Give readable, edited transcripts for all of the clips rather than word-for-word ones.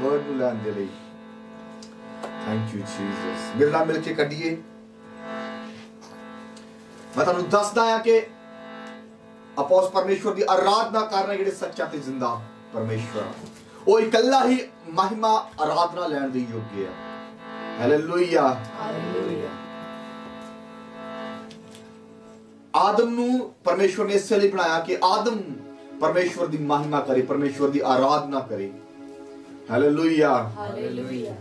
Word नूं लैण दे लई। Thank you Jesus. मेरे नाल मिल के कड्डिए। मैं तुहानूं दसदा हां कि अपोस परमेश्वर की आराधना करना जिहड़े सच्चा ते जिंदा परमेश्वर वो इकल्ला ही महिमा आराधना लैण दे योग्य है। हालेलुया। आदम नूं परमेश्वर ने इस लिए बनाया कि आदम परमेश्वर की महिमा करे, परमेश्वर की आराधना करे। हालेलुया। हालेलुया।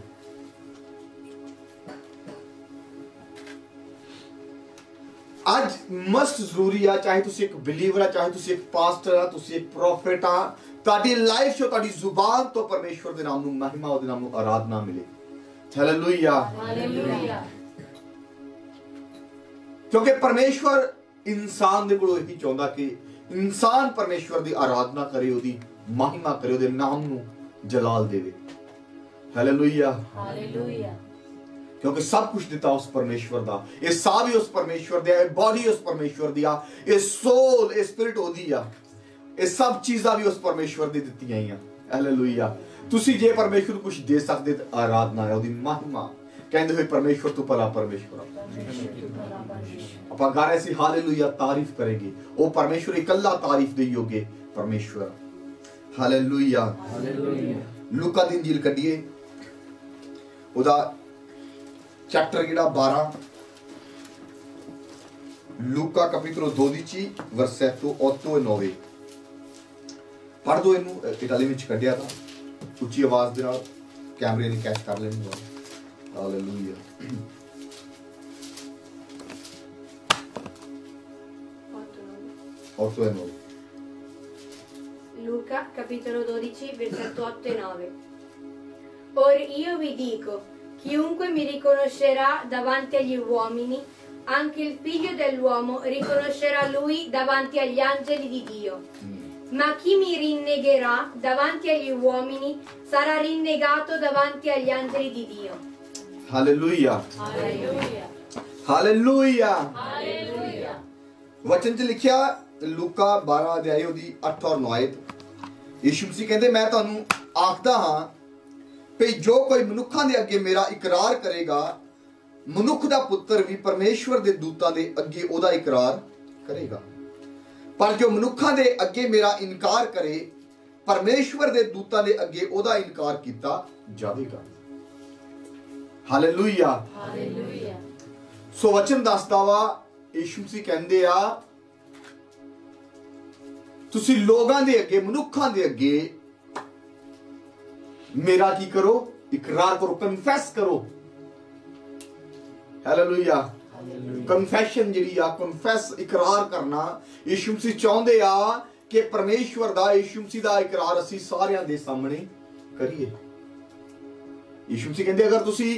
आज मस्ट जरूरी है, चाहे तुसी एक बिलीवर है, चाहे तुसी एक पास्टर है, तुसी एक प्रॉफिट है, ताड़ी लाइफ चो ताड़ी जुबान तो परमेश्वर दे नाम नूं महिमा, ओदे नाम नूं आराधना मिले। हालेलुया। हालेलुया। क्योंकि परमेश्वर इंसान दे कोलों यही चाहुंदा कि इंसान परमेश्वर दी आराधना करे, ओदी महिमा करे, ओदे नाम नूं जलाल देवे। हालेलुया। हालेलुया। क्योंकि सब कुछ दिता उस परमेश्वर दा, ये साह भी उस परमेश्वर दा, ये बॉडी उस परमेश्वर दी, ये सोल, ये स्पिरिट ओदी आ, ये सब चीज़ां भी उस परमेश्वर दी दित्तियां ही आ। हालेलुया। तुसी जे परमेश्वर कुछ दे सकदे ते आराधना है, ओदी महिमा कहंदे होए परमेश्वर तो भला परमेश्वर आपां गा रहे सी। हालेलुया। तारीफ करेंगे वो परमेश्वर इकल्ला तारीफ दे योग्य परमेश्वर। हालेलुया। हालेलुया। लूका दी इंजील कड्डिए, ओदा चैप्टर जिहड़ा 12, लूका कैपिटल 12 वर्सेटो 8 e 9 पढ़ दो। इनू इटाली विच कड्डिया था, उच्ची आवाज दे नाल कैमरे ने कैच कर लेनी। Hallelujah. Luca capitolo 12 versetto 8 e 9. Or io vi dico, chiunque mi riconoscerà davanti agli uomini, anche il figlio dell'uomo riconoscerà lui davanti agli angeli di Dio. Ma chi mi rinnegherà davanti agli uomini sarà rinnegato davanti agli angeli di Dio. Hallelujah. Alleluia. Hallelujah. Alleluia. वचन च लिखिया लूका 12 अध्याय ओदी 8 और 9 यीशु मसीह कहंदे मैं तुहानू आखदा हां भई जो कोई मनुखां दे अगे मेरा इकरार करेगा, मनुख दा पुत्र भी परमेश्वर दे दूतां दे अगे ओदा इकरार करेगा। पर जो मनुखां दे अगे मेरा इनकार करे, परमेश्वर दे दूतां दे अगे ओदा इनकार कीता जावेगा। हालेलुया। हालेलुया। सो वचन दसदा वा यीशु मसीह कहंदे आ तुसी लोगां दे अगे, मनुखां दे अगे मेरा की करो, इकरार करो, कन्फेस करो। हालेलुया। कन्फेशन जिहड़ी आ, कन्फेस इकरार करना, यीशु मसीह चाहुंदे आ कि परमेश्वर दा, यीशु मसीह दा इकरार असीं सारियां दे सामने करिए। यीशु मसीह कहंदे अगर तुसी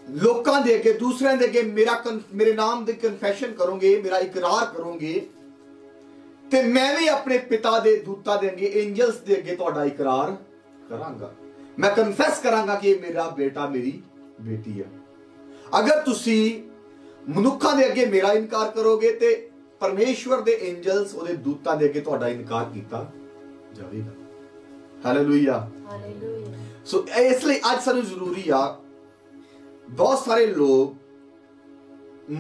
लोकां दे अगे, दूसरिਆਂ दे अगे मेरे नाम दे कन्फेशन करोगे, मेरा इकरार करोगे, ते मैं भी अपने पिता दे दूतां दे अगे, एंजल्स दे अगे तुहाडा इकरार करांगा। मैं कन्फेस करांगा कि मेरा बेटा, मेरी बेटी है। अगर तुसी मनुखां दे अगे मेरा इनकार करोगे ते परमेश्वर दे एंजल्स, ओदे दूतां दे अगे तुहाडा इनकार कीता जावेगा। हालेलुया। हालेलुया। सो इसलिए आज सानू जरूरी आ, बहुत सारे लोग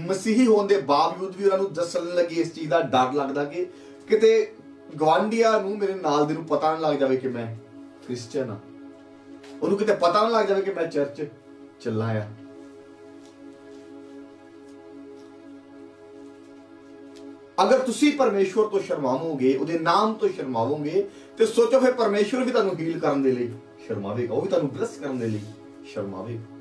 मसीही होने के बावजूद भी उन्होंने दसन लगे इस चीज का डर लगता कि किते गवांढिया नूं, मेरे नाल दे नूं पता ना लग जाए कि मैं क्रिश्चियन हाँ, उन्होंने किते पता ना लग जाए कि मैं चर्च चलना है। अगर तुसी परमेश्वर तो शर्माओगे, उहदे नाम तो शर्माओगे, तो सोचो फिर परमेश्वर भी तुहानूं हील करने के लिए शर्मावेगा, वो भी तुहानूं ब्लेस करने के लिए शर्मावेगा।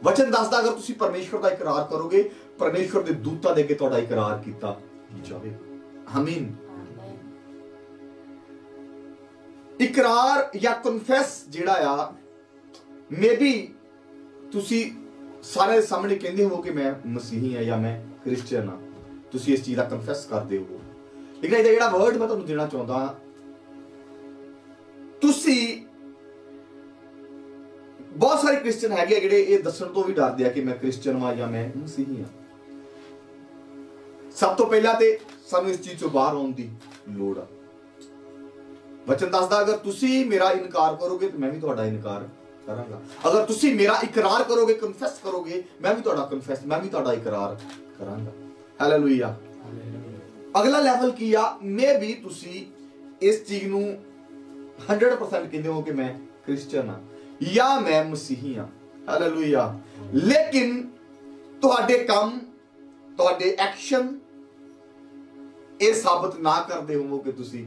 वचन दसदा अगर तुसी परमेश्वर का इकरार करोगे, परमेश्वर दे दूतां दे अगे तुहाडा इकरार कीता जावेगा। आमीन। इकरार या कन्फेस जिहड़ा आ, मे बी तुसी सारे सामने कहंदे हो कि मैं मसीही हां या मैं क्रिश्चियन हां, तुसी इस चीज का कन्फेस करदे हो, लेकिन ਇਹਦਾ ਜਿਹੜਾ वर्ड मैं ਤੁਹਾਨੂੰ देना चाहता ਹਾਂ, तुसी बहुत सारे क्रिश्चियन है जिहड़े ये दस्सण तो भी डरदे आ कि मैं क्रिश्चियन हां या मैं मसीही हां। सब तो पहला ते सानू इस चीज चों बाहर आउण दी लोड़ आ। वचन दसदा अगर तुसी मेरा इनकार करोगे तो मैं भी तुहाडा इनकार करांगा, अगर तुसी मेरा इकरार करोगे, कन्फेस करोगे, मैं भी तुहाडा कन्फेस, मैं भी तुहाडा इकरार करांगा। हालेलुया। अगला लेवल की आ, मैं भी तुसी इस चीज नू 100% कहते हो कि मैं क्रिश्चियन हाँ या मैं मसीही हाँ। हालेलुया। लेकिन तुहाडे काम, तुहाडे एक्शन ये साबित ना करते हो कि तुसी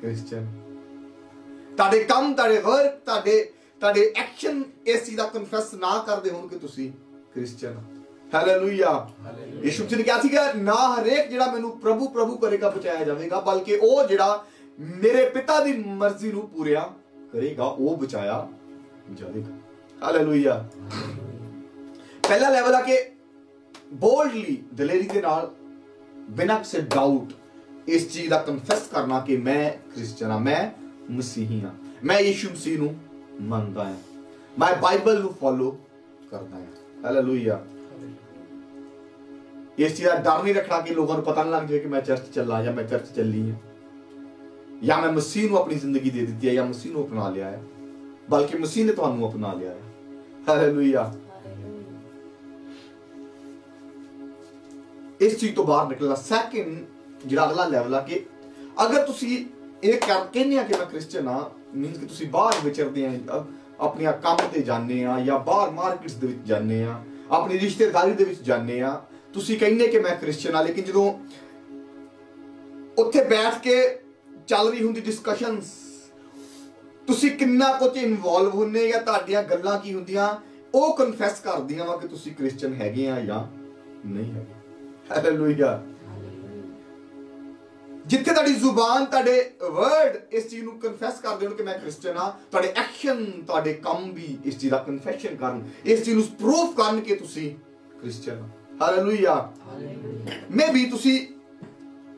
क्रिश्चियन, तुहाडे काम, तुहाडे वर्क, तुहाडे एक्शन इस चीज दा कन्फेस ना करते हो कि तुसी क्रिश्चियन। हालेलुया। यीशु मसीह ने कहा सीगा ना हरेक जिहड़ा मैनू प्रभु प्रभु करेगा बचाया जाएगा, बल्कि वो जिहड़ा मेरे पिता दी मर्जी नू पूरा करेगा वो बचाया जाएगा। हालेलुया। पहला लेवल आके बोल्डली दिलेरी के नाल बिना किसी डाउट इस चीज का कन्फेस करना कि मैं क्रिश्चियन हाँ, मैं मसीही हाँ, मैं यीशु मसीह नू मनदा हां, मैं बाइबल नू फॉलो करदा हां। हालेलुया। इस चीज का डर नहीं रखना कि लोगों को पता नहीं लग जाए कि मैं चर्च चला या मैं चर्च चली हूं या मैं मसीह नू अपनी जिंदगी दे दी है या मसीह नू अपना लिया है, बल्कि मसीह ने तुहानू अपना लिया है। हालेलुया। इस चीज तो बाहर निकलना। सैकंड जिहड़ा अगला लेवल आ कि अगर तुसी ये कहने कि मैं क्रिश्चियन हाँ, मीनस कि तुसी बाहर विचरदे हैं, अपने काम ते जाने आ या बाहर मार्केट्स दे विच जाने आ, अपनी रिश्तेदारी दे विच जाने आ, तुसी कहने कि मैं क्रिश्चियन हाँ, लेकिन जदों उत्थे बैठ के चल रही हुंदी डिस्कशनस तुसी किन्ना कुछ इन्वॉल्व होने या तुहाडीआं गल्लां की हुंदियां ਉਹ ਕਨਫੈਸ ਕਰਦੀਆਂ ਵਾ ਕਿ ਤੁਸੀਂ ਕ੍ਰਿਸਚੀਅਨ ਹੈਗੇ ਆ ਜਾਂ ਨਹੀਂ ਹੈਗੇ। ਹਾਲੇਲੂਇਆ। ਜਿੱਥੇ ਤੁਹਾਡੀ ਜ਼ੁਬਾਨ, ਤੁਹਾਡੇ ਵਰਡ ਇਸ ਚੀਜ਼ ਨੂੰ ਕਨਫੈਸ ਕਰਦੇ ਹੋਣ ਕਿ ਮੈਂ ਕ੍ਰਿਸਚੀਅਨ ਆ, ਤੁਹਾਡੇ ਐਕਸ਼ਨ, ਤੁਹਾਡੇ ਕੰਮ ਵੀ ਇਸ ਚੀਜ਼ ਦਾ ਕਨਫੈਸ਼ਨ ਕਰਨ, ਇਸ ਚੀਜ਼ ਨੂੰ ਪ੍ਰੂਫ ਕਰਨ ਕਿ ਤੁਸੀਂ ਕ੍ਰਿਸਚੀਅਨ ਆ। ਹਾਲੇਲੂਇਆ। ਮੈਂ ਵੀ ਤੁਸੀਂ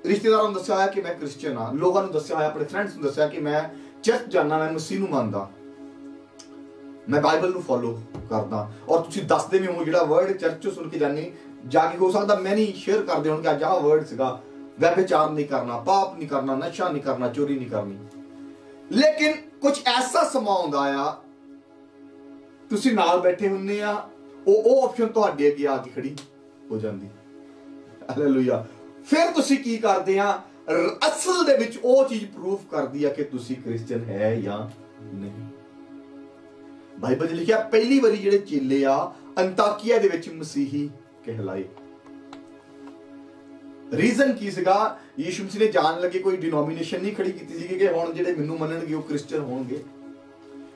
ਰਿਸ਼ਤੇਦਾਰਾਂ ਨੂੰ ਦੱਸਿਆ ਹੋਇਆ ਕਿ ਮੈਂ ਕ੍ਰਿਸਚੀਅਨ ਆ, ਲੋਕਾਂ ਨੂੰ ਦੱਸਿਆ ਹੋਇਆ, ਆਪਣੇ ਫਰੈਂਡਸ ਨੂੰ ਦੱਸਿਆ ਕਿ ਮੈਂ ਚਰਚ ਜਾਣਾ, ਮੈਂ ਮਸੀਹ ਨੂੰ ਮੰਨਦਾ, मैं बाइबल ਨੂੰ फॉलो करदा, और ਤੁਸੀਂ ਦੱਸਦੇ ਵੀ ਹੋ ਜਿਹੜਾ ਵਰਡ ਚਰਚ ਚੋਂ ਸੁਣ ਕੇ ਜਾਣੇ ਜਾ ਕੇ ਹੋ ਸਕਦਾ ਮੈਂ ਨਹੀਂ ਸ਼ੇਅਰ ਕਰਦੇ ਹੋਣ ਕਿ ਅੱਜ ਆਹ ਵਰਡ ਸੀਗਾ, व्यभिचार नहीं करना, पाप नहीं करना, नशा नहीं करना, चोरी नहीं करनी। लेकिन कुछ ऐसा समा आउंदा आ ਤੁਸੀਂ ਨਾਲ ਬੈਠੇ ਹੁੰਦੇ ਆ, ਉਹ ਆਪਸ਼ਨ ਤੁਹਾਡੇ ਅੱਗੇ ਆ ਕੇ ਖੜੀ ਹੋ ਜਾਂਦੀ। ਹਾਲੇਲੂਇਆ। ਫਿਰ ਤੁਸੀਂ ਕੀ ਕਰਦੇ ਆ, ਅਸਲ ਦੇ ਵਿੱਚ ਉਹ ਚੀਜ਼ ਪ੍ਰੂਫ ਕਰਦੀ ਆ ਕਿ ਤੁਸੀਂ ਕ੍ਰਿਸਚੀਅਨ ਹੈ ਜਾਂ ਨਹੀਂ। ਬਾਈਬਲ 'ਚ ਲਿਖਿਆ ਪਹਿਲੀ ਵਾਰੀ ਜਿਹੜੇ ਚੇਲੇ ਆ ਅੰਤਾਕੀਆ ਦੇ ਵਿੱਚ ਮਸੀਹੀ ਕਹਿਲਾਏ। ਰੀਜ਼ਨ ਕੀ ਸੀਗਾ? ਯੀਸ਼ੂ ਮਸੀਹ ਨੇ ਜਾਣ ਲੱਗੇ ਕੋਈ ਡਿਨੋਮੀਨੇਸ਼ਨ ਨਹੀਂ ਖੜੀ ਕੀਤੀ ਸੀ ਕਿ ਹੁਣ ਜਿਹੜੇ ਮੈਨੂੰ ਮੰਨਣਗੇ ਉਹ ਕ੍ਰਿਸਚੀਅਨ ਹੋਣਗੇ,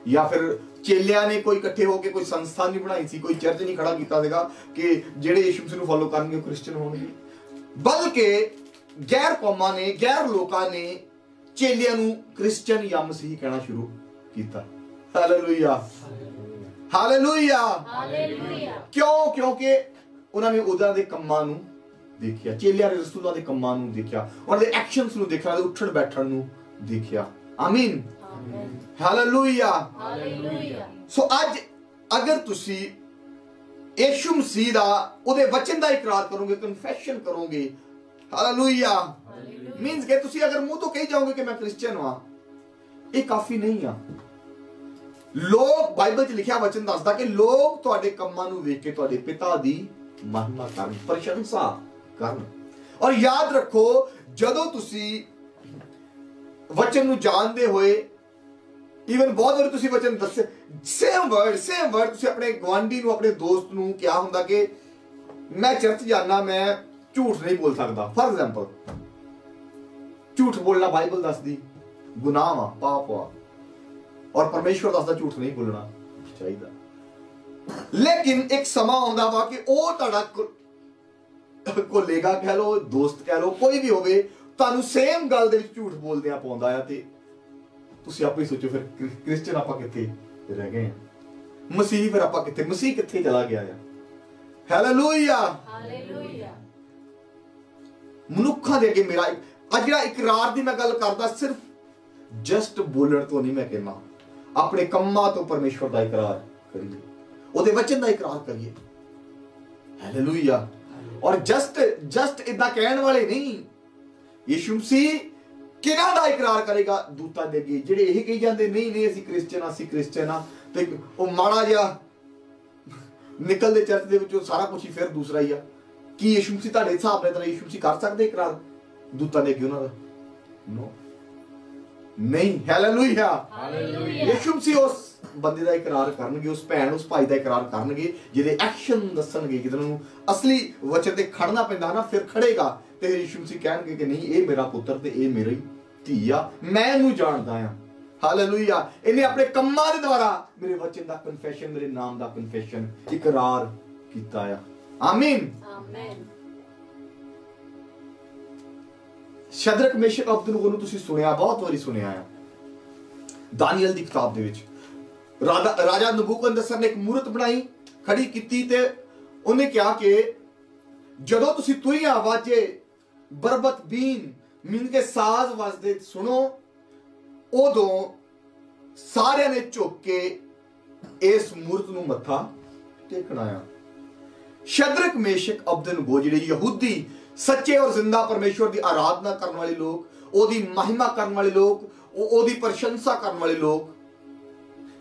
ਜਾਂ ਫਿਰ ਚੇਲਿਆਂ ਨੇ ਕੋਈ ਇਕੱਠੇ ਹੋ ਕੇ ਕੋਈ ਸੰਸਥਾ ਨਹੀਂ ਬਣਾਈ ਸੀ, ਕੋਈ ਚਰਚ ਨਹੀਂ ਖੜਾ ਕੀਤਾ ਸੀਗਾ ਕਿ ਜਿਹੜੇ ਯੀਸ਼ੂ ਮਸੀਹ ਨੂੰ ਫੋਲੋ ਕਰਨਗੇ ਉਹ ਕ੍ਰਿਸਚੀਅਨ ਹੋਣਗੇ, ਬਲਕਿ ਗੈਰ ਕੌਮਾਂ ਨੇ, ਗੈਰ ਲੋਕਾਂ ਨੇ ਚੇਲਿਆਂ ਨੂੰ ਕ੍ਰਿਸਚੀਅਨ ਜਾਂ ਮਸੀਹੀ ਕਹਿਣਾ ਸ਼ੁਰੂ ਕੀਤਾ। Hallelujah, hallelujah, hallelujah. ਕਿਉਂ? ਕਿਉਂਕਿ ਉਹਨਾਂ ਨੇ ਉਹਨਾਂ ਦੇ ਕੰਮਾਂ ਨੂੰ ਦੇਖਿਆ, ਚੇਲਿਆਂ ਦੇ ਰਸੂਲਾਂ ਦੇ ਕੰਮਾਂ ਨੂੰ ਦੇਖਿਆ, ਉਹਨਾਂ ਦੇ ਐਕਸ਼ਨਸ ਨੂੰ ਦੇਖਿਆ, ਉਹਨਾਂ ਦੇ ਉੱਠਣ ਬੈਠਣ ਨੂੰ ਦੇਖਿਆ। ਆਮੀਨ, ਹਾਲੇਲੂਇਆ, ਹਾਲੇਲੂਇਆ। ਸੋ ਅੱਜ ਅਗਰ ਤੁਸੀਂ ਯਿਸੂ ਮਸੀਹ ਦਾ, ਉਹਦੇ ਵਚਨ ਦਾ ਇਕਰਾਰ ਕਰੋਗੇ, ਕਨਫੈਸ਼ਨ ਕਰੋਗੇ, ਹਾਲੇਲੂਇਆ, ਮੀਨਸ ਕਿ ਤੁਸੀਂ ਅਗਰ ਮੂੰਹ ਤੋਂ ਕਹੀ ਜਾਓਗੇ ਕਿ ਮੈਂ ਕ੍ਰਿਸਚੀਅਨ ਹਾਂ, ਇਹ ਕਾਫੀ ਨਹੀਂ ਆ। ਲੋਕ, ਬਾਈਬਲ 'ਚ ਲਿਖਿਆ ਵਚਨ ਦੱਸਦਾ ਕਿ ਲੋਕ ਤੁਹਾਡੇ ਕੰਮਾਂ ਨੂੰ ਵੇਖ ਕੇ ਤੁਹਾਡੇ ਪਿਤਾ ਦੀ ਮਹਿਮਾ ਕਰਨ, ਪ੍ਰਸ਼ੰਸਾ ਕਰਨ। ਔਰ ਯਾਦ ਰੱਖੋ, ਜਦੋਂ ਤੁਸੀਂ ਵਚਨ ਨੂੰ ਜਾਣਦੇ ਹੋਏ, ਈਵਨ ਬਹੁਤ ਵਾਰ ਤੁਸੀਂ ਵਚਨ ਦੱਸੇ, ਸੇਮ ਵਰਡ ਤੁਸੀਂ ਆਪਣੇ ਗੁਆਂਢੀ ਨੂੰ, ਆਪਣੇ ਦੋਸਤ ਨੂੰ ਕਿਹਾ ਹੁੰਦਾ ਕਿ ਮੈਂ ਚਰਚ ਜਾਣਾ, ਮੈਂ ਝੂਠ ਨਹੀਂ ਬੋਲ ਸਕਦਾ। ਫॉर एग्जांपल, ਝੂਠ ਬੋਲਣਾ ਬਾਈਬਲ ਦੱਸਦੀ ਗੁਨਾਹ ਵਾ, ਪਾਪ ਵਾ, ਔਰ ਪਰਮੇਸ਼ਵਰ ਦੱਸਦਾ ਝੂਠ ਨਹੀਂ ਬੋਲਣਾ ਚਾਹੀਦਾ। ਲੇਕਿਨ ਇੱਕ ਸਮਾਂ ਆਉਂਦਾ ਵਾ ਕਿ ਉਹ ਤੁਹਾਡਾ ਕੋਲੇਗਾ ਕਹਿ ਲੋ, ਦੋਸਤ ਕਹਿ ਲੋ, ਕੋਈ ਵੀ ਹੋਵੇ, ਤੁਹਾਨੂੰ ਸੇਮ ਗੱਲ ਦੇ ਵਿੱਚ ਝੂਠ ਬੋਲਦਿਆਂ ਪਾਉਂਦਾ ਆ, ਤੇ ਤੁਸੀਂ ਆਪੇ ਸੋਚੋ ਫਿਰ ਕ੍ਰਿਸਚੀਅਨ ਆਪਾਂ ਕਿੱਥੇ ਰਹਿ ਗਏ ਆ, ਮਸੀਹ ਫਿਰ ਆਪਾਂ ਕਿੱਥੇ, ਮਸੀਹ ਕਿੱਥੇ ਚਲਾ ਗਿਆ ਆ। Hallelujah, hallelujah. ਮਨੁੱਖਾਂ ਦੇ ਅੱਗੇ ਮੇਰਾ ਅੱਜ ਜਿਹੜਾ ਇਕਰਾਰ ਦੀ ਮੈਂ ਗੱਲ ਕਰਦਾ, ਸਿਰਫ ਜਸਟ ਬੋਲਣ ਤੋਂ ਨਹੀਂ ਮੈਂ ਕਹਿੰਦਾ, ਆਪਣੇ ਕੰਮਾਂ ਤੋਂ ਪਰਮੇਸ਼ਵਰ ਦਾ ਇਕਰਾਰ ਕਰੀਏ, ਉਹਦੇ ਵਚਨ ਦਾ ਇਕਰਾਰ ਕਰੀਏ। ਹਾਲੇਲੂਇਆ। ਔਰ ਜਸਟ ਇਦਾਂ ਕਹਿਣ ਵਾਲੇ ਨਹੀਂ। ਯਿਸੂ ਮਸੀਹ ਕਿਹਨਾਂ ਦਾ ਇਕਰਾਰ ਕਰੇਗਾ? ਦੂਤਾਂ ਦੇ ਅੱਗੇ, ਜਿਹੜੇ ਇਹ ਕਹੀ ਜਾਂਦੇ ਨਹੀਂ ਨਹੀਂ ਅਸੀਂ ਕ੍ਰਿਸਚਨ ਆ ਤੇ ਉਹ ਮਾੜਾ ਜਿਹਾ ਨਿਕਲਦੇ ਚਰਚ ਦੇ ਵਿੱਚੋਂ ਸਾਰਾ ਕੁਝ ਹੀ ਫਿਰ ਦੂਸਰਾ ਹੀ ਆ। ਕੀ ਯਿਸੂ ਮਸੀਹ ਤੁਹਾਡੇ ਹਿਸਾਬ ਨਾਲ ਯਿਸੂ ਮਸੀਹ ਕਰ ਸਕਦੇ ਇਕਰਾਰ ਦੂਤਾਂ ਦੇ ਅੱਗੇ ਉਹਨਾਂ ਦਾ? ਨੋ, ਨਹੀਂ। Hallelujah, hallelujah. ਯਿਸੂ ਮਸੀਹ ਉਸ ਬੰਦੇ ਦਾ ਇਕਰਾਰ ਕਰਨਗੇ, ਉਸ ਭੈਣ ਉਸ ਭਾਈ ਦਾ ਇਕਰਾਰ ਕਰਨਗੇ ਜਿਹਦੇ ਐਕਸ਼ਨ ਦੱਸਣਗੇ, ਜਿਹਨਾਂ ਨੂੰ ਅਸਲੀ ਵਚਨ ਤੇ ਖੜਨਾ ਪੈਂਦਾ ਨਾ, ਫਿਰ ਖੜੇਗਾ ਤੇ ਯਿਸੂ ਮਸੀਹ ਕਹਿਣਗੇ ਕਿ ਨਹੀਂ ਇਹ ਮੇਰਾ ਪੁੱਤਰ ਤੇ ਇਹ ਮੇਰੀ ਧੀ ਆ, ਮੈਂ ਇਹਨੂੰ ਜਾਣਦਾ ਆ। ਹਾਲੇਲੂਇਆ। ਇਹਨੇ ਆਪਣੇ ਕੰਮਾਂ ਦੇ ਦੁਆਰਾ ਮੇਰੇ ਵਚਨ ਦਾ ਕਨਫੈਸ਼ਨ, ਮੇਰੇ ਨਾਮ ਦਾ ਕਨਫੈਸ਼ਨ, ਇਕਰਾਰ ਕੀਤਾ ਆ। ਆਮੀਨ, ਆਮੀਨ। ਸ਼ਦਰਕ ਮੇਸ਼ਕ ਅਬਦਨਗੋ ਨੂੰ ਤੁਸੀਂ ਸੁਣਿਆ, ਬਹੁਤ ਵਾਰੀ ਸੁਣਿਆ ਆ। ਦਾਨੀਏਲ ਦੀ ਕਿਤਾਬ ਦੇ ਵਿੱਚ ਰਾਜਾ ਨਬੂਕਦਨੈਸਰ ਨੇ ਇੱਕ ਮੂਰਤ ਬਣਾਈ, ਖੜੀ ਕੀਤੀ ਤੇ ਉਹਨੇ ਕਿਹਾ ਕਿ ਜਦੋਂ ਤੁਸੀਂ ਤੁਰੀਆਂ ਆਵਾਜ਼ੇ ਬਰਬਤ ਬੀਨ ਮੀਨ ਕੇ ਸਾਜ਼ ਵੱਜਦੇ ਸੁਣੋ, ਉਦੋਂ ਸਾਰਿਆਂ ਨੇ ਝੁਕ ਕੇ ਇਸ ਮੂਰਤ ਨੂੰ ਮੱਥਾ ਟੇਕਣਾ ਆ। ਸ਼ਦਰਕ ਮੇਸ਼ਕ ਅਬਦਨਗੋ ਜਿਹੜੇ ਯਹੂਦੀ ਸੱਚੇ ਔਰ ਜ਼ਿੰਦਾ ਪਰਮੇਸ਼ਵਰ ਦੀ ਆਰਾਧਨਾ ਕਰਨ ਵਾਲੇ ਲੋਕ, ਉਹਦੀ ਮਹਿਮਾ ਕਰਨ ਵਾਲੇ ਲੋਕ, ਉਹਦੀ ਪ੍ਰਸ਼ੰਸਾ ਕਰਨ ਵਾਲੇ ਲੋਕ,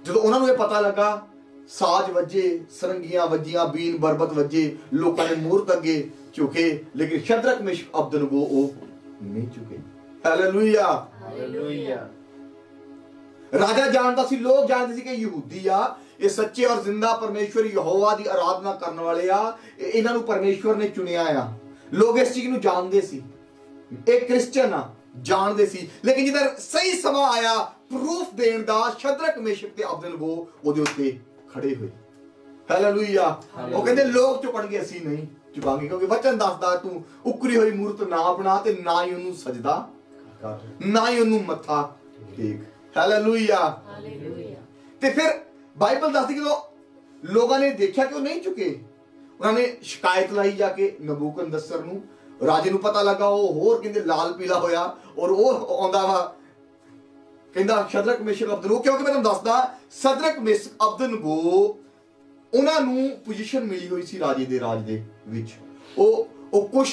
ਜਦੋਂ ਉਹਨਾਂ ਨੂੰ ਇਹ ਪਤਾ ਲੱਗਾ ਸਾਜ਼ ਵੱਜੇ, ਸਰੰਗੀਆਂ ਵੱਜੀਆਂ, ਬੀਨ ਬਰਬਤ ਵੱਜੇ, ਲੋਕਾਂ ਨੇ ਮੂਰਤ ਅੱਗੇ ਝੁਕੇ, ਲੇਕਿਨ ਸ਼ਦਰਕ ਮੇਸ਼ਕ ਅਬਦਨਗੋ ਉਹ ਨਹੀਂ ਝੁਕੇ। Hallelujah, hallelujah. ਰਾਜਾ ਜਾਣਦਾ ਸੀ, ਲੋਕ ਜਾਣਦੇ ਸੀ ਕਿ ਯਹੂਦੀ ਆ, ਇਹ ਸੱਚੇ ਔਰ ਜ਼ਿੰਦਾ ਪਰਮੇਸ਼ਵਰ ਯਹੋਵਾ ਦੀ ਆਰਾਧਨਾ ਕਰਨ ਵਾਲੇ ਆ, ਇਹਨਾਂ ਨੂੰ ਪਰਮੇਸ਼ਵਰ ਨੇ ਚੁਣਿਆ ਆ। ਲੋਕ ਇਸ ਚੀਜ਼ ਨੂੰ ਜਾਣਦੇ ਸੀ, ਇਹ ਕ੍ਰਿਸਚਨ ਆ, ਜਾਣਦੇ ਸੀ। ਲੇਕਿਨ ਜਦੋਂ ਸਹੀ ਸਮਾਂ ਆਇਆ ਪ੍ਰੂਫ ਦੇਣ ਦਾ, ਸ਼ਦਰਕ ਮੇਸ਼ਕ ਤੇ ਅਬਦਨਗੋ ਉਹਦੇ ਉੱਤੇ ਖੜੇ ਹੋਏ। ਹਾਲੇਲੂਇਆ। ਉਹ ਕਹਿੰਦੇ ਲੋਕ ਝੁਕਣਗੇ, ਅਸੀਂ ਨਹੀਂ ਝੁਕਾਂਗੇ, ਕਿਉਂਕਿ ਵਚਨ ਦੱਸਦਾ ਤੂੰ ਉਕਰੀ ਹੋਈ ਮੂਰਤ ਨਾ ਬਣਾ ਤੇ ਨਾ ਹੀ ਉਹਨੂੰ ਸਜਦਾ ਕਰ, ਨਾ ਹੀ ਉਹਨੂੰ ਮੱਥਾ ਟੇਕ। Hallelujah, hallelujah. ਤੇ ਫਿਰ ਬਾਈਬਲ ਦੱਸਦੀ ਕਿ ਲੋਕਾਂ ਨੇ ਦੇਖਿਆ ਕਿ ਉਹ ਨਹੀਂ ਝੁਕੇ, ਉਹਨਾਂ ਨੇ ਸ਼ਿਕਾਇਤ ਲਾਈ ਜਾ ਕੇ ਨਬੂਕਦਨੈਸਰ ਨੂੰ। ਰਾਜੇ ਨੂੰ ਪਤਾ ਲੱਗਾ, ਉਹ ਹੋਰ ਕਹਿੰਦੇ ਲਾਲ ਪੀਲਾ ਹੋਇਆ ਔਰ ਉਹ ਆਉਂਦਾ ਵਾ, ਕਹਿੰਦਾ ਸ਼ਦਰਕ ਮੇਸ਼ਕ ਅਬਦਨਗੋ, ਕਿਉਂਕਿ ਮੈਂ ਤੁਹਾਨੂੰ ਦੱਸਦਾ ਸ਼ਦਰਕ ਮੇਸ਼ਕ ਅਬਦਨਗੋ ਉਹਨਾਂ ਨੂੰ ਪੋਜੀਸ਼ਨ ਮਿਲੀ ਹੋਈ ਸੀ ਰਾਜੇ ਦੇ ਰਾਜ ਦੇ ਵਿੱਚ। ਉਹ ਕੁਝ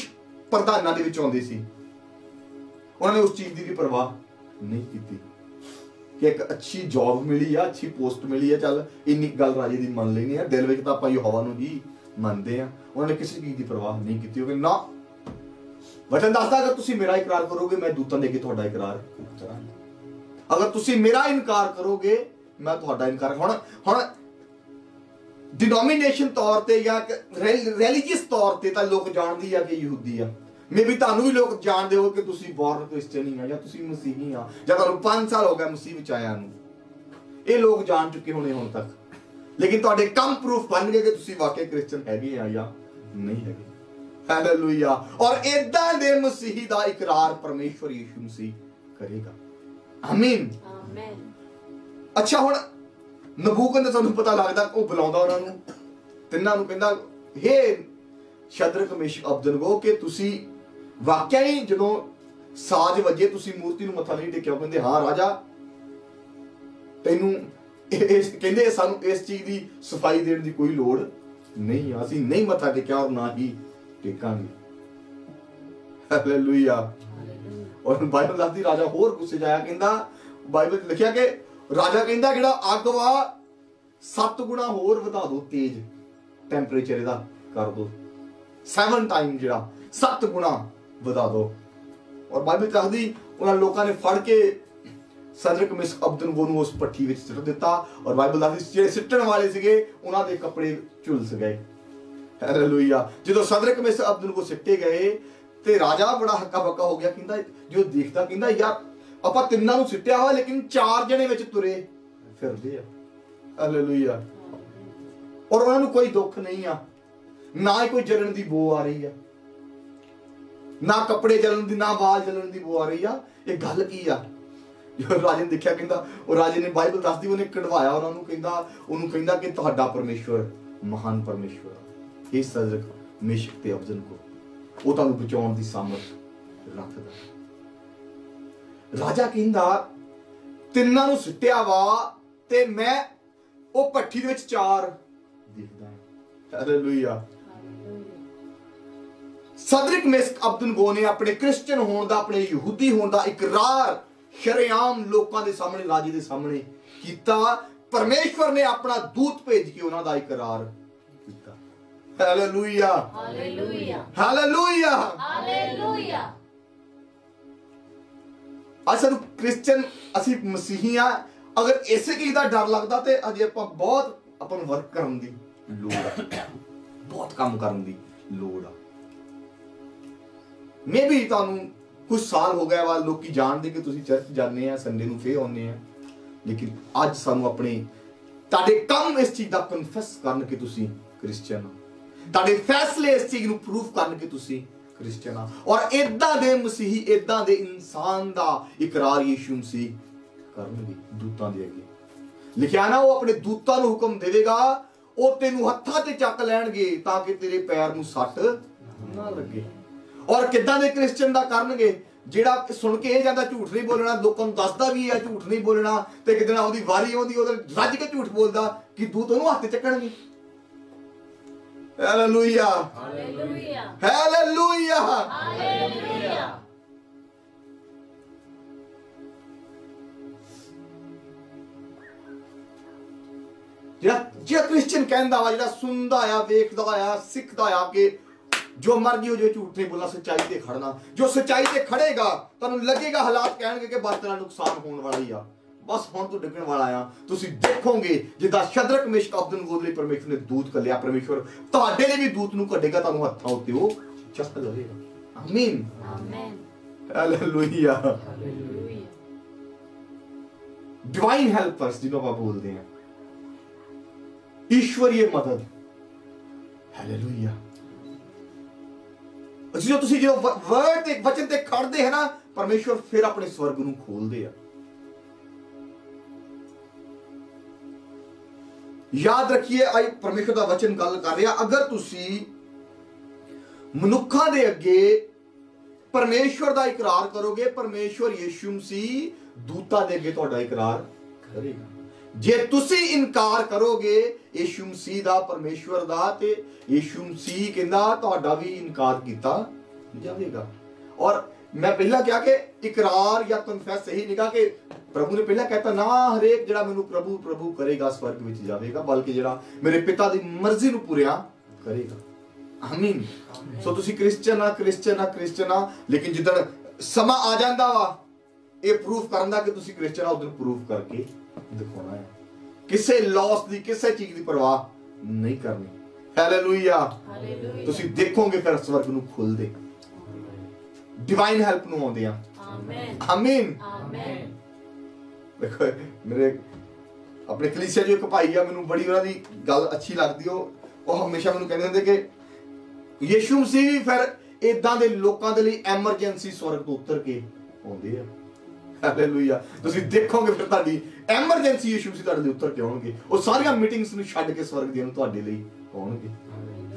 ਪ੍ਰਧਾਨਾਂ ਦੇ ਵਿੱਚ ਆਉਂਦੇ ਸੀ, ਉਹਨਾਂ ਨੇ ਉਸ ਚੀਜ਼ ਦੀ ਵੀ ਪਰਵਾਹ ਨਹੀਂ ਕੀਤੀ ਕਿ ਇੱਕ ਅੱਛੀ ਜੌਬ ਮਿਲੀ ਆ, ਅੱਛੀ ਪੋਸਟ ਮਿਲੀ ਆ, ਚੱਲ ਇੰਨੀ ਗੱਲ ਰਾਜੇ ਦੀ ਮੰਨ ਲੈਣੀ ਆ, ਦਿਲ ਵਿੱਚ ਤਾਂ ਆਪਾਂ ਯਹੋਵਾ ਨੂੰ ਹੀ ਮੰਨਦੇ ਆ। ਉਹਨਾਂ ਨੇ ਕਿਸੇ ਚੀਜ਼ ਦੀ ਪਰਵਾਹ ਨਹੀਂ ਕੀਤੀ। ਉਹ ਕਹਿੰਦੇ ਨਾ, ਵਚਨ ਦੱਸਦਾ ਅਗਰ ਤੁਸੀਂ ਮੇਰਾ ਇਕਰਾਰ ਕਰੋਗੇ ਮੈਂ ਦੂਤਾਂ ਦੇ ਅੱਗੇ ਤੁਹਾਡਾ ਇਕਰਾਰ ਕਰਾਂਗਾ। ਅਗਰ ਤੁਸੀਂ ਮੇਰਾ ਇਨਕਾਰ ਕਰੋਗੇ ਮੈਂ ਤੁਹਾਡਾ ਇਨਕਾਰ। ਹੁਣ ਡਿਨੋਮੀਨੇਸ਼ਨ ਤੌਰ ਤੇ ਜਾਂ ਰਿਲੀਜੀਅਸ ਤੌਰ ਤੇ ਤਾਂ ਲੋਕ ਜਾਣਦੇ ਆ ਕਿ ਯਹੂਦੀ ਆ, ਮੇਬੀ ਤੁਹਾਨੂੰ ਵੀ ਲੋਕ ਜਾਣਦੇ ਹੋ ਕਿ ਤੁਸੀਂ ਬੋਰਨ ਕ੍ਰਿਸਚੀਅਨ ਆ ਜਾਂ ਤੁਸੀਂ ਮਸੀਹੀ ਆ ਜਾਂ ਤੁਹਾਨੂੰ 5 ਸਾਲ ਹੋ ਗਏ ਮਸੀਹ ਵਿੱਚ ਆਇਆ ਨੂੰ, ਇਹ ਲੋਕ ਜਾਣ ਚੁੱਕੇ ਹੋਣੇ ਹੁਣ ਤੱਕ। ਲੇਕਿਨ ਤੁਹਾਡੇ ਕੰਮ ਪ੍ਰੂਫ ਬਣ ਗਏ ਕਿ ਤੁਸੀਂ ਵਾਕਈ ਕ੍ਰਿਸਚੀਅਨ ਹੈਗੇ ਆ ਜਾਂ ਨਹੀਂ ਹੈਗੇ। ਹਾਲੇਲੂਇਆ। ਔਰ ਇਦਾਂ ਦੇ ਮਸੀਹੀ ਦਾ ਇਕਰਾਰ ਪਰਮੇਸ਼ਵਰ ਯਿਸੂ ਮਸੀਹ ਕਰੇਗਾ। ਆਮੀਨ, ਆਮੀਨ। ਅੱਛਾ, ਹੁਣ ਨਬੂਕਦਨੈਸਰ ਨੂੰ ਪਤਾ ਲੱਗਦਾ, ਉਹ ਬੁਲਾਉਂਦਾ ਉਹਨਾਂ ਨੂੰ ਤਿੰਨਾਂ ਨੂੰ, ਕਹਿੰਦਾ ਹੇ ਸ਼ਦਰਕ ਮੇਸ਼ਕ ਅਬਦਨਗੋ ਕਿ ਤੁਸੀਂ ਵਾਕਿਆ ਹੀ ਜਦੋਂ ਸਾਜ਼ ਵੱਜੇ ਤੁਸੀਂ ਮੂਰਤੀ ਨੂੰ ਮੱਥਾ ਨਹੀਂ ਟੇਕਿਆ? ਉਹ ਕਹਿੰਦੇ ਹਾਂ ਰਾਜਾ, ਤੈਨੂੰ ਕਹਿੰਦੇ ਸਾਨੂੰ ਇਸ ਚੀਜ਼ ਦੀ ਸਫਾਈ ਦੇਣ ਦੀ ਕੋਈ ਲੋੜ ਨਹੀਂ, ਅਸੀਂ ਨਹੀਂ ਮੱਥਾ ਟੇਕਿਆ ਔਰ ਨਾ ਹੀ ਟੇਕਾਂਗੇ। ਹਾਲੇਲੂਇਆ। ਔਰ ਬਾਈਬਲ ਦੱਸਦੀ ਰਾਜਾ ਹੋਰ ਗੁੱਸੇ ਜਾਇਆ, ਕਹਿੰਦਾ ਬਾਈਬਲ 'ਚ ਲਿਖਿਆ ਕਿ ਰਾਜਾ ਕਹਿੰਦਾ ਜਿਹੜਾ ਅੱਗ ਵਾ 7 ਗੁਣਾ ਹੋਰ ਵਧਾ ਦਿਓ, ਤੇਜ਼ ਟੈਂਪਰੇਚਰ ਇਹਦਾ ਕਰ ਦਿਓ, 7 ਟਾਈਮ ਜਿਹੜਾ 7 ਗੁਣਾ ਵਧਾ ਦਿਓ। ਔਰ ਬਾਈਬਲ ਦੱਸਦੀ ਉਹਨਾਂ ਲੋਕਾਂ ਨੇ ਫੜ ਕੇ ਸ਼ਦਰਕ ਮੇਸ਼ਕ ਅਬਦਨਗੋ ਨੂੰ ਉਸ ਭੱਠੀ ਵਿੱਚ ਸੁੱਟ ਦਿੱਤਾ। ਔਰ ਬਾਈਬਲ ਦੱਸਦੀ ਜਿਹੜੇ ਸਿੱਟਣ ਵਾਲੇ ਸੀਗੇ ਉਹਨਾਂ ਦੇ ਕੱਪੜੇ ਝੁਲਸ ਗਏ। ਹਾਲੇਲੂਇਆ। ਜਦੋਂ ਸ਼ਦਰਕ ਮੇਸ਼ਕ ਅਬਦਨਗੋ ਸਿੱਟੇ ਗਏ ਤੇ ਰਾਜਾ ਬੜਾ ਹੱਕਾ ਬੱਕਾ ਹੋ ਗਿਆ, ਕਹਿੰਦਾ ਜੋ ਦੇਖਦਾ, ਕਹਿੰਦਾ ਯਾਰ ਆਪਾਂ ਤਿੰਨਾਂ ਨੂੰ ਸਿੱਟਿਆ ਵਾ ਲੇਕਿਨ 4 ਜਣੇ ਵਿੱਚ ਤੁਰੇ ਫਿਰਦੇ ਆ। ਹਾਲੇਲੂਇਆ। ਔਰ ਉਹਨਾਂ ਨੂੰ ਕੋਈ ਦੁੱਖ ਨਹੀਂ ਆ, ਨਾ ਹੀ ਕੋਈ ਜਲਣ ਦੀ ਬੋ ਆ ਰਹੀ ਆ, ਨਾ ਕੱਪੜੇ ਜਲਣ ਦੀ, ਨਾ ਵਾਲ ਜਲਣ ਦੀ ਬੋ ਆ ਰਹੀ ਆ। ਇਹ ਗੱਲ ਕੀ ਆ? ਜੋ ਰਾਜੇ ਨੇ ਦੇਖਿਆ, ਕਹਿੰਦਾ ਉਹ ਰਾਜੇ ਨੇ ਬਾਈਬਲ ਦੱਸਦੀ ਉਹਨੇ ਕਢਵਾਇਆ ਉਹਨਾਂ ਨੂੰ, ਉਹਨੂੰ ਕਹਿੰਦਾ ਕਿ ਤੁਹਾਡਾ ਪਰਮੇਸ਼ਵਰ ਮਹਾਨ ਪਰਮੇਸ਼ਵਰ ਆ। ਇਹ ਸ਼ਦਰਕ ਮੇਸ਼ਕ ਤੇ ਅਬਦਨਗੋ ਉਹ ਤੁਹਾਨੂੰ ਬਚਾਉਣ ਦੀ ਸਾਮਰਥ ਰੱਖਦਾ। ਰਾਜਾ ਕਹਿੰਦਾ ਤਿੰਨਾਂ ਨੂੰ ਸਿੱਟਿਆ ਵਾ ਤੇ ਮੈਂ ਉਹ ਭੱਠੀ ਦੇ ਵਿੱਚ 4 ਦੇਖਦਾ। ਹਾਲੇਲੂਇਆ। ਸਦਰਕ ਮੇਸ਼ਕ ਅਬਦਨਗੋ ਨੇ ਆਪਣੇ ਕ੍ਰਿਸਚੀਅਨ ਹੋਣ ਦਾ, ਆਪਣੇ ਯਹੂਦੀ ਹੋਣ ਦਾ ਇਕਰਾਰ ਸ਼ਰੇਆਮ ਲੋਕਾਂ ਦੇ ਸਾਹਮਣੇ, ਰਾਜੇ ਦੇ ਸਾਹਮਣੇ ਕੀਤਾ। ਪਰਮੇਸ਼ਵਰ ਨੇ ਆਪਣਾ ਦੂਤ ਭੇਜ ਕੇ ਉਹਨਾਂ ਦਾ ਇਕਰਾਰ ਕੀਤਾ। Hallelujah, hallelujah, hallelujah, hallelujah. ਅੱਜ ਸਾਨੂੰ ਕ੍ਰਿਸਚੀਅਨ, ਅਸੀਂ ਮਸੀਹੀ ਆ, ਅਗਰ ਇਸੇ ਚੀਜ਼ ਦਾ ਡਰ ਲੱਗਦਾ ਤੇ ਅਜੇ ਆਪਾਂ ਨੂੰ ਵਰਕ ਕਰਨ ਦੀ ਲੋੜ ਆ, ਬਹੁਤ ਕੰਮ ਕਰਨ ਦੀ ਲੋੜ ਆ। ਮੇਬੀ ਤੁਹਾਨੂੰ ਕੁਝ ਸਾਲ ਹੋ ਗਿਆ ਵਾ ਲੋਕੀ ਜਾਣਦੇ ਕਿ ਤੁਸੀਂ ਚਰਚ ਜਾਂਦੇ ਆ, ਸੰਡੇ ਨੂੰ ਫੇਰ ਆਉਂਦੇ ਆ, ਲੇਕਿਨ ਅੱਜ ਸਾਨੂੰ ਆਪਣੇ ਤੁਹਾਡੇ ਕੰਮ ਇਸ ਚੀਜ਼ ਦਾ ਕਨਫੈਸ ਕਰਨ ਕਿ ਤੁਸੀਂ ਕ੍ਰਿਸਚੀਅਨ ਹੋ, ਤੁਹਾਡੇ ਫੈਸਲੇ ਇਸ ਚੀਜ਼ ਨੂੰ ਪ੍ਰੂਫ ਕਰਨ ਕਿ ਤੁਸੀਂ ਕ੍ਰਿਸਚੀਅਨ ਆ। ਔਰ ਇਦਾਂ ਦੇ ਮਸੀਹੀ, ਇਦਾਂ ਦੇ ਇਨਸਾਨ ਦਾ ਇਕਰਾਰ ਯੀਸ਼ੂ ਮਸੀਹ ਕਰਨਗੇ ਦੂਤਾਂ ਦੇ ਅੱਗੇ। ਲਿਖਿਆ ਨਾ, ਉਹ ਆਪਣੇ ਦੂਤਾਂ ਨੂੰ ਹੁਕਮ ਦੇਵੇਗਾ, ਉਹ ਤੈਨੂੰ ਹੱਥਾਂ ਤੇ ਚੱਕ ਲੈਣਗੇ ਤਾਂ ਕਿ ਤੇਰੇ ਪੈਰ ਨੂੰ ਸੱਟ ਨਾ ਲੱਗੇ। ਔਰ ਕਿੱਦਾਂ ਦੇ ਕ੍ਰਿਸਚੀਅਨ ਦਾ ਕਰਨਗੇ? ਜਿਹੜਾ ਸੁਣ ਕੇ ਇਹ ਜਾਂਦਾ ਝੂਠ ਨਹੀਂ ਬੋਲਣਾ, ਲੋਕਾਂ ਨੂੰ ਦੱਸਦਾ ਵੀ ਹੈ ਝੂਠ ਨਹੀਂ ਬੋਲਣਾ, ਤੇ ਕਿਤੇ ਨਾ ਉਹਦੀ ਵਾਰੀ ਆਉਂਦੀ ਉਹਦੇ ਰੱਜ ਕੇ ਝੂਠ ਬੋਲਦਾ ਕਿ ਦੂਤ ਉਹਨੂੰ ਹੱਥ ਚੱਕਣਗੇ। Hallelujah, hallelujah, hallelujah, hallelujah. ਜਿਹੜਾ ਕ੍ਰਿਸਚੀਅਨ ਕਹਿੰਦਾ ਵਾ, ਜਿਹੜਾ ਸੁਣਦਾ ਆ, ਵੇਖਦਾ ਆ, ਸਿੱਖਦਾ ਆ ਕਿ ਜੋ ਮਰਜ਼ੀ ਹੋ ਜਾਏ ਝੂਠ ਨਹੀਂ ਬੋਲਣਾ, ਸੱਚਾਈ ਤੇ ਖੜਨਾ। ਜੋ ਸੱਚਾਈ ਤੇ ਖੜੇਗਾ, ਤੁਹਾਨੂੰ ਲੱਗੇਗਾ ਹਾਲਾਤ ਕਹਿਣਗੇ ਕਿ ਬਸ ਤੇਰਾ ਨੁਕਸਾਨ ਹੋਣ ਵਾਲਾ ਹੀ ਆ, ਬਸ ਹੁਣ ਤੂੰ ਡਿੱਗਣ ਵਾਲਾ ਆ। ਤੁਸੀਂ ਦੇਖੋਗੇ ਜਿੱਦਾਂ ਸ਼ਦਰਕ ਮੇਸ਼ਕ ਅਬਦਨਗੋ ਲਈ ਪਰਮੇਸ਼ਵਰ ਨੇ ਦੂਤ ਕੱਢਿਆ, ਪਰਮੇਸ਼ਵਰ ਤੁਹਾਡੇ ਲਈ ਵੀ ਦੂਤ ਨੂੰ ਕੱਢੇਗਾ, ਤੁਹਾਨੂੰ ਹੱਥਾਂ ਉੱਤੇ ਉਹ ਚੱਕ ਲਵੇਗਾ। ਆਮੀਨ, amen, hallelujah, hallelujah. Divine helpers ਜਿਹਨੂੰ ਆਪਾਂ ਬੋਲਦੇ ਆ, ਈਸ਼ਵਰੀय ਮਦਦ। ਹਾਲੇਲੂਇਆ। ਜਦੋਂ ਤੁਸੀਂ ਵਰਡ ਤੇ ਵਚਨ ਤੇ ਖੜਦੇ ਹੈ ਨਾ, ਪਰਮੇਸ਼ਵਰ ਫਿਰ ਆਪਣੇ ਸਵਰਗ ਨੂੰ ਖੋਲਦੇ ਆ। ਯਾਦ ਰੱਖੀਏ, ਆਈ ਪਰਮੇਸ਼ਵਰ ਦਾ ਵਚਨ ਗੱਲ ਕਰ ਰਿਹਾ, ਅਗਰ ਤੁਸੀਂ ਮਨੁੱਖਾਂ ਦੇ ਅੱਗੇ ਪਰਮੇਸ਼ਵਰ ਦਾ ਇਕਰਾਰ ਕਰੋਗੇ, ਪਰਮੇਸ਼ਵਰ ਯਿਸੂ ਮਸੀਹ ਦੂਤਾਂ ਦੇ ਅੱਗੇ ਤੁਹਾਡਾ ਇਕਰਾਰ ਕਰੇਗਾ। ਜੇ ਤੁਸੀਂ ਇਨਕਾਰ ਕਰੋਗੇ ਯਿਸੂ ਮਸੀਹ ਦਾ, ਪਰਮੇਸ਼ਵਰ ਦਾ, ਤੇ ਯਿਸੂ ਮਸੀਹ ਕਹਿੰਦਾ ਤੁਹਾਡਾ ਵੀ ਇਨਕਾਰ ਕੀਤਾ ਜਾਵੇਗਾ। ਔਰ ਮੈਂ ਪਹਿਲਾਂ ਕਿਹਾ ਕਿ ਇਕਰਾਰ ਜਾਂ ਕਨਫੈਸ ਇਹੀ ਨਿਕਾ ਕਿ ਪ੍ਰਭੂ ਨੇ ਪਹਿਲਾਂ ਕਹਿਤਾ ਨਾ ਹਰੇਕ ਜਿਹੜਾ ਮੈਨੂੰ ਪ੍ਰਭੂ ਪ੍ਰਭੂ ਕਰੇਗਾ ਸਵਰਗ ਵਿੱਚ ਜਾਵੇਗਾ, ਬਲਕਿ ਜਿਹੜਾ ਮੇਰੇ ਪਿਤਾ ਦੀ ਮਰਜ਼ੀ ਨੂੰ ਪੂਰਿਆ ਕਰੇਗਾ। ਆਮੀਨ। ਸੋ ਤੁਸੀਂ ਕ੍ਰਿਸਚੀਅਨ ਆ, ਲੇਕਿਨ ਜਿੱਦਣ ਸਮਾਂ ਆ ਜਾਂਦਾ ਵਾ ਇਹ ਪ੍ਰੂਫ ਕਰਨ ਦਾ ਕਿ ਤੁਸੀਂ ਕ੍ਰਿਸਚੀਅਨ ਆ, ਉਦੋਂ ਪ੍ਰੂਫ ਕਰਕੇ ਦਿਖਾਉਣਾ ਹੈ। ਕਿਸੇ ਲੌਸ ਦੀ, ਕਿਸੇ ਚੀਜ਼ ਦੀ ਪਰਵਾਹ ਨਹੀਂ ਕਰਨੀ। Hallelujah, hallelujah. ਤੁਸੀਂ ਦੇਖੋਗੇ ਫਿਰ ਸਵਰਗ ਨੂੰ ਖੁੱਲਦੇ, ਡਿਵਾਈਨ ਹੈਲਪ ਨੂੰ ਆਉਂਦੇ ਆ। ਆਮੀਨ, ਆਮੀਨ, ਆਮੀਨ। ਦੇਖੋ ਮੇਰੇ ਆਪਣੇ ਕਲੀਸਿਆ ਜੋ ਇੱਕ ਭਾਈ ਆ, ਮੈਨੂੰ ਬੜੀ ਉਹਨਾਂ ਦੀ ਗੱਲ ਅੱਛੀ ਲੱਗਦੀ। ਉਹ ਹਮੇਸ਼ਾ ਮੈਨੂੰ ਕਹਿੰਦੇ ਹੁੰਦੇ ਕਿ ਯਿਸੂ ਮਸੀਹ ਵੀ ਫਿਰ ਇਦਾਂ ਦੇ ਲੋਕਾਂ ਦੇ ਲਈ ਐਮਰਜੈਂਸੀ ਸਵਰਗ ਤੋਂ ਉਤਰ ਕੇ ਆਉਂਦੇ ਆ। ਹਾਲੇਲੂਇਆ। ਤੁਸੀਂ ਦੇਖੋਗੇ ਫਿਰ ਤੁਹਾਡੀ ਐਮਰਜੈਂਸੀ ਯਿਸੂ ਮਸੀਹ ਤੁਹਾਡੇ ਲਈ ਉਤਰ ਕੇ ਆਉਣਗੇ। ਉਹ ਸਾਰੀਆਂ ਮੀਟਿੰਗਸ ਨੂੰ ਛੱਡ ਕੇ ਸਵਰਗ ਦੀਆਂ ਨੂੰ ਤੁਹਾਡੇ ਲਈ ਆਉਣਗੇ।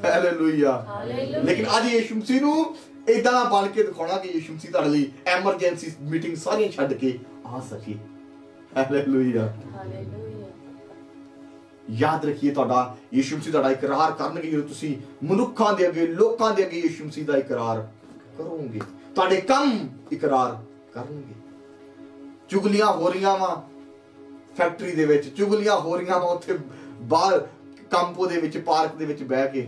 ਹਾਲੇਲੂਇਆ। ਲੇਕਿਨ ਅੱਜ ਯਿਸੂ ਮਸੀਹ ਨੂੰ ਇਦਾਂ ਦਾ ਬਣ ਕੇ ਦਿਖਾਉਣਾ ਕਿ ਯਿਸੂ ਮਸੀਹ ਤੁਹਾਡੇ ਲਈ ਐਮਰਜੈਂਸੀ ਮੀਟਿੰਗ ਸਾਰੀਆਂ ਛੱਡ ਕੇ ਆ ਸਕੇ। Hallelujah, hallelujah. ਯਾਦ ਰੱਖੀਏ, ਤੁਹਾਡਾ ਯਿਸੂ ਮਸੀਹ ਤੁਹਾਡਾ ਇਕਰਾਰ ਕਰਨਗੇ ਜਦੋਂ ਤੁਸੀਂ ਮਨੁੱਖਾਂ ਦੇ ਅੱਗੇ, ਲੋਕਾਂ ਦੇ ਅੱਗੇ ਯਿਸੂ ਮਸੀਹ ਦਾ ਇਕਰਾਰ ਕਰੋਗੇ। ਤੁਹਾਡੇ ਕੰਮ ਇਕਰਾਰ ਕਰਨਗੇ। ਚੁਗਲੀਆਂ ਹੋ ਰਹੀਆਂ ਵਾ ਫੈਕਟਰੀ ਦੇ ਵਿੱਚ, ਚੁਗਲੀਆਂ ਹੋ ਰਹੀਆਂ ਵਾ ਉੱਥੇ ਬਾਹਰ ਕੰਪੋ ਦੇ ਵਿੱਚ, ਪਾਰਕ ਦੇ ਵਿੱਚ ਬਹਿ ਕੇ,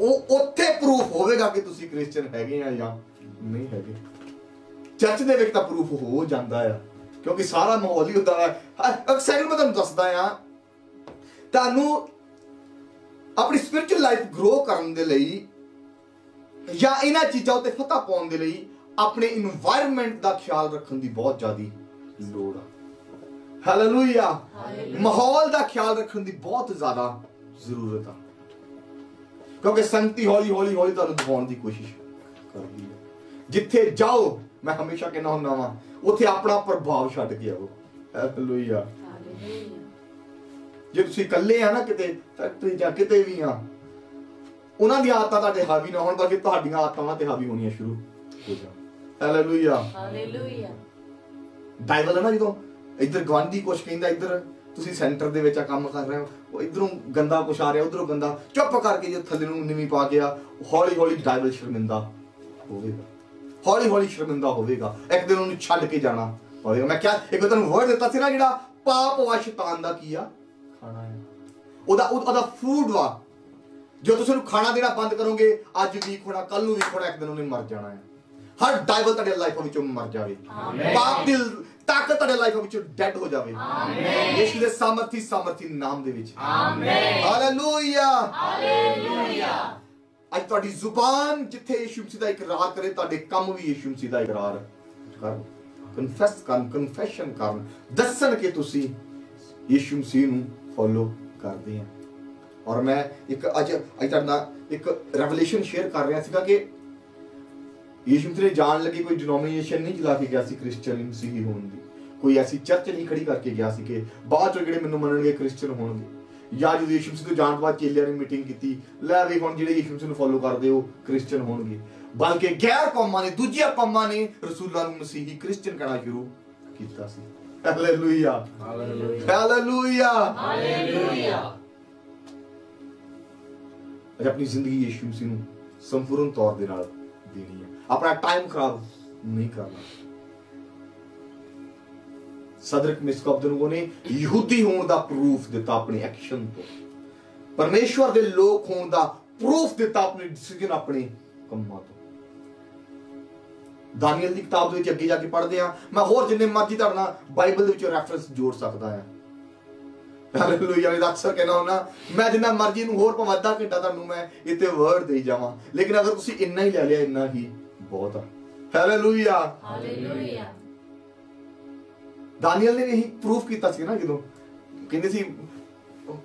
ਉਹ ਉੱਥੇ ਪ੍ਰੂਫ ਹੋਵੇਗਾ ਕਿ ਤੁਸੀਂ ਕ੍ਰਿਸਚੀਅਨ ਹੈਗੇ ਆ ਜਾਂ ਨਹੀਂ ਹੈਗੇ। ਚਰਚ ਦੇ ਵਿੱਚ ਤਾਂ ਪ੍ਰੂਫ ਹੋ ਜਾਂਦਾ ਆ, ਕਿਉਂਕਿ ਸਾਰਾ ਮਾਹੌਲ ਹੀ ਹੁੰਦਾ ਹੈ। ਅਕਸਰ ਮੈਂ ਤੁਹਾਨੂੰ ਦੱਸਦਾ ਆ, ਤੁਹਾਨੂੰ ਆਪਣੀ ਸਪਿਰਿਚੁਅਲ ਲਾਈਫ ਗਰੋ ਕਰਨ ਦੇ ਲਈ ਜਾਂ ਇਹਨਾਂ ਚੀਜ਼ਾਂ ਉੱਤੇ ਫਤਹ ਪਾਉਣ ਦੇ ਲਈ ਆਪਣੇ ਇਨਵਾਇਰਨਮੈਂਟ ਦਾ ਖਿਆਲ ਰੱਖਣ ਦੀ ਬਹੁਤ ਜ਼ਿਆਦਾ ਲੋੜ ਆ। ਹਾਲੇਲੂਇਆ। ਮਾਹੌਲ ਦਾ ਖਿਆਲ ਰੱਖਣ ਦੀ ਬਹੁਤ ਜ਼ਿਆਦਾ ਜ਼ਰੂਰਤ ਆ, ਕਿਉਂਕਿ ਸੰਗਤੀ ਹੌਲੀ ਹੌਲੀ ਤੁਹਾਨੂੰ ਦਿਖਾਉਣ ਦੀ ਕੋਸ਼ਿਸ਼ ਕਰਦੀ ਹੈ। ਜਿੱਥੇ ਜਾਓ, ਮੈਂ ਹਮੇਸ਼ਾ ਕਹਿੰਦਾ ਹੁੰਦਾ ਵਾਂ, ਉੱਥੇ ਆਪਣਾ ਪ੍ਰਭਾਵ ਛੱਡ ਕੇ ਆਓ। ਹਾਲੇਲੂਇਆ। ਜੇ ਤੁਸੀਂ ਇਕੱਲੇ ਆ ਨਾ, ਕਿਤੇ ਫੈਕਟਰੀ ਜਾਂ ਕਿਤੇ ਵੀ ਆ, ਉਹਨਾਂ ਦੀ ਆਦਤਾਂ ਤੁਹਾਡੇ ਹਾਵੀ ਨਾ ਹੋਣ, ਬਲਕਿ ਤੁਹਾਡੀਆਂ ਆਦਤਾਂ ਉਹਨਾਂ ਤੇ ਹਾਵੀ ਹੋਣੀਆਂ ਸ਼ੁਰੂ ਹੋ ਜਾਣ। Hallelujah, hallelujah. ਬਾਈਬਲ ਹੈ ਨਾ, ਜਦੋਂ ਇੱਧਰ ਗਵਾਂਢੀ ਕੁਛ ਕਹਿੰਦਾ, ਇੱਧਰ ਤੁਸੀਂ ਸੈਂਟਰ ਦੇ ਵਿੱਚ ਆ ਕੰਮ ਕਰ ਰਹੇ ਹੋ, ਉਹ ਇਧਰੋਂ ਗੰਦਾ ਕੁਛ ਆ ਰਿਹਾ, ਉਧਰੋਂ ਗੰਦਾ, ਚੁੱਪ ਕਰਕੇ ਜੇ ਥੱਲੇ ਨੂੰ ਨੀਵੀਂ ਪਾ ਗਿਆ, ਹੌਲੀ ਹੌਲੀ ਬਾਈਬਲ ਸ਼ਰਮਿੰਦਾ ਹੋਵੇਗਾ, ਹੌਲੀ ਹੌਲੀ ਸ਼ਰਮਿੰਦਾ ਹੋਵੇਗਾ, ਇੱਕ ਦਿਨ ਉਹਨੂੰ ਛੱਡ ਕੇ ਜਾਣਾ ਪਵੇਗਾ। ਮੈਂ ਕਿਹਾ ਇੱਕ ਤੁਹਾਨੂੰ ਵਰਡ ਦਿੱਤਾ ਸੀ ਨਾ, ਜਿਹੜਾ ਪਾਪ ਵਾ ਸ਼ੈਤਾਨ ਦਾ ਕੀ ਆ, ਖਾਣਾ ਹੈ, ਉਹਦਾ ਫੂਡ ਵਾ। ਜੋ ਤੁਸੀਂ ਉਹਨੂੰ ਖਾਣਾ ਦੇਣਾ ਬੰਦ ਕਰੋਗੇ, ਅੱਜ ਵੀਕ ਹੋਣਾ, ਕੱਲ ਨੂੰ ਵੀਕ ਹੋਣਾ, ਇੱਕ ਦਿਨ ਉਹਨੇ ਮਰ ਜਾਣਾ ਹੈ। ਹਰ ਡਾਇਵਲ ਤੁਹਾਡੇ ਲਾਈਫ ਵਿੱਚੋਂ ਮਰ ਜਾਵੇ, ਪਾਪ ਦੀ ਤਾਕਤ ਤੁਹਾਡੇ ਲਾਈਫ ਵਿੱਚੋਂ ਡੈਡ ਹੋ ਜਾਵੇ, ਯਿਸੂ ਦੇ ਸਾਮਰਥੀ ਨਾਮ ਦੇ ਵਿੱਚ। Hallelujah, hallelujah. ਅੱਜ ਤੁਹਾਡੀ ਜ਼ੁਬਾਨ ਜਿੱਥੇ ਯਿਸੂ ਮਸੀਹ ਦਾ ਇਕਰਾਰ ਕਰੇ, ਤੁਹਾਡੇ ਕੰਮ ਵੀ ਯਿਸੂ ਮਸੀਹ ਦਾ ਇਕਰਾਰ ਕਰਨ, ਕਨਫੈਸ ਕਰਨ, ਕਨਫੈਸ਼ਨ ਕਰਨ, ਦੱਸਣ ਕਿ ਤੁਸੀਂ ਯਿਸੂ ਮਸੀਹ ਨੂੰ ਫੋਲੋ ਕਰਦੇ ਆ। ਔਰ ਮੈਂ ਅੱਜ ਤੁਹਾਡੇ ਨਾਲ ਇੱਕ ਰੈਵਲੇਸ਼ਨ ਸ਼ੇਅਰ ਕਰ ਰਿਹਾ ਸੀਗਾ ਕਿ ਯਿਸੂ ਮਸੀਹ ਨੇ ਜਾਣ ਲੱਗੇ ਕੋਈ ਡਿਨੋਮੀਨੇਸ਼ਨ ਨਹੀਂ ਚਲਾ ਕੇ ਗਿਆ ਸੀ ਕ੍ਰਿਸਚੀਅਨ ਮਸੀਹੀ ਹੋਣ ਦੀ, ਕੋਈ ਐਸੀ ਚਰਚ ਨਹੀਂ ਖੜੀ ਕਰਕੇ ਗਿਆ ਸੀ ਕਿ ਬਾਅਦ ਚੋਂ ਜਿਹੜੇ ਮੈਨੂੰ ਮੰਨਣਗੇ ਕ੍ਰਿਸਚੀਅਨ ਹੋਣਗੇ। ਜਾਂ ਜਦੋਂ ਯਿਸੂ ਮਸੀਹ ਤੋਂ ਜਾਣ ਤੋਂ ਬਾਅਦ ਚੇਲਿਆਂ ਨੇ ਮੀਟਿੰਗ ਕੀਤੀ, ਲੈ ਵੀ ਹੁਣ ਜਿਹੜੇ ਯਿਸੂ ਮਸੀਹ ਨੂੰ ਫੋਲੋ ਕਰਦੇ ਉਹ ਕ੍ਰਿਸਚੀਅਨ ਹੋਣਗੇ, ਬਲਕਿ ਗੈਰ ਕੌਮਾਂ ਨੇ, ਦੂਜੀਆਂ ਕੌਮਾਂ ਨੇ ਰਸੂਲਾਂ ਨੂੰ ਮਸੀਹੀ ਕ੍ਰਿਸਚੀਅਨ ਕਹਿਣਾ ਸ਼ੁਰੂ ਕੀਤਾ ਸੀ। Hallelujah, hallelujah, hallelujah. ਆਪਣੀ ਜ਼ਿੰਦਗੀ ਯਿਸੂ ਮਸੀਹ ਨੂੰ ਸੰਪੂਰਨ ਤੌਰ ਦੇ ਨਾਲ ਦੇਣੀ ਹੈ, ਆਪਣਾ ਟਾਈਮ ਖਰਾਬ ਨਹੀਂ ਕਰਨਾ। ਸਦਰਕ ਮਿਸਕ ਅਬਦਨਗੋ ਨੇ ਯਹੂਦੀ ਹੋਣ ਦਾ ਪ੍ਰੂਫ ਦਿੱਤਾ ਆਪਣੇ ਐਕਸ਼ਨ ਤੋਂ, ਪਰਮੇਸ਼ਵਰ ਦੇ ਲੋਕ ਹੋਣ ਦਾ ਪ੍ਰੂਫ ਦਿੱਤਾ ਆਪਣੇ ਡਿਸੀਜਨ, ਆਪਣੇ ਕੰਮਾਂ ਤੋਂ। ਦਾਨੀਏਲ ਦੀ ਕਿਤਾਬ ਦੇ ਵਿੱਚ ਅੱਗੇ ਜਾ ਕੇ ਪੜ੍ਹਦੇ ਆ, ਮੈਂ ਹੋਰ ਜਿੰਨੇ ਮਰਜ਼ੀ ਤੁਹਾਡੇ ਨਾਲ ਬਾਈਬਲ ਦੇ ਵਿੱਚ ਰੈਫਰੈਂਸ ਜੋੜ ਸਕਦਾ ਹਾਂ। ਹਾਲੇਲੂਇਆ। ਮੈਂ ਅਕਸਰ ਕਹਿਣਾ ਹੁੰਦਾ, ਮੈਂ ਜਿੰਨਾ ਮਰਜ਼ੀ ਨੂੰ ਹੋਰ ਭਾਵੇਂ ਅੱਧਾ ਘੰਟਾ ਤੁਹਾਨੂੰ ਮੈਂ ਇੱਥੇ ਵਰਡ ਦੇਈ ਜਾਵਾਂ, ਲੇਕਿਨ ਅਗਰ ਤੁਸੀਂ ਇੰਨਾ ਹੀ ਲੈ ਲਿਆ, ਇੰਨਾ ਹੀ ਬਹੁਤ ਆ। Hallelujah, hallelujah. ਦਾਨੀਏਲ ਨੇ ਇਹੀ ਪ੍ਰੂਫ ਕੀਤਾ ਸੀ ਨਾ, ਜਦੋਂ ਕਹਿੰਦੇ ਸੀ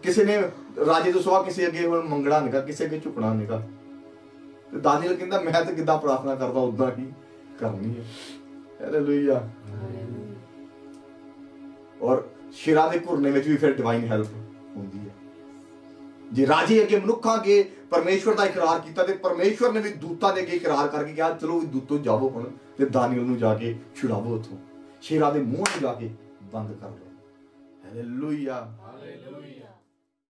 ਕਿਸੇ ਨੇ ਰਾਜੇ ਤੋਂ ਸਿਵਾ ਕਿਸੇ ਅੱਗੇ ਮੰਗਣਾ ਨਿਕਾ, ਕਿਸੇ ਅੱਗੇ ਝੁਕਣਾ ਨਿਕਾ, ਤੇ ਦਾਨੀਏਲ ਕਹਿੰਦਾ ਮੈਂ ਤਾਂ ਕਿੱਦਾਂ ਪ੍ਰਾਰਥਨਾ ਕਰਦਾ ਉਦਾਂ ਹੀ ਕਰਨੀ ਹੈ। ਹਾਲੇਲੂਇਆ। ਔਰ ਸ਼ੇਰਾਂ ਦੇ ਘੁਰਨੇ ਵਿੱਚ ਵੀ ਫਿਰ ਡਿਵਾਈਨ ਹੈਲਪ ਹੁੰਦੀ ਹੈ। ਜੇ ਰਾਜੇ ਅੱਗੇ ਮਨੁੱਖਾਂ ਅੱਗੇ ਪਰਮੇਸ਼ਵਰ ਦਾ ਇਕਰਾਰ ਕੀਤਾ, ਤੇ ਪਰਮੇਸ਼ਵਰ ਨੇ ਵੀ ਦੂਤਾਂ ਦੇ ਅੱਗੇ ਇਕਰਾਰ ਕਰਕੇ ਕਿਹਾ ਚਲੋ ਵੀ ਦੂਤੋ ਜਾਵੋ ਹੁਣ ਤੇ ਦਾਨੀਏਲ ਨੂੰ ਜਾ ਕੇ ਛੁਡਾਵੋ ਉੱਥੋਂ, ਸ਼ੇਰਾਂ ਦੇ ਮੂੰਹ ਨੂੰ ਜਾ ਕੇ ਬੰਦ ਕਰ ਲਓ। Hallelujah, hallelujah.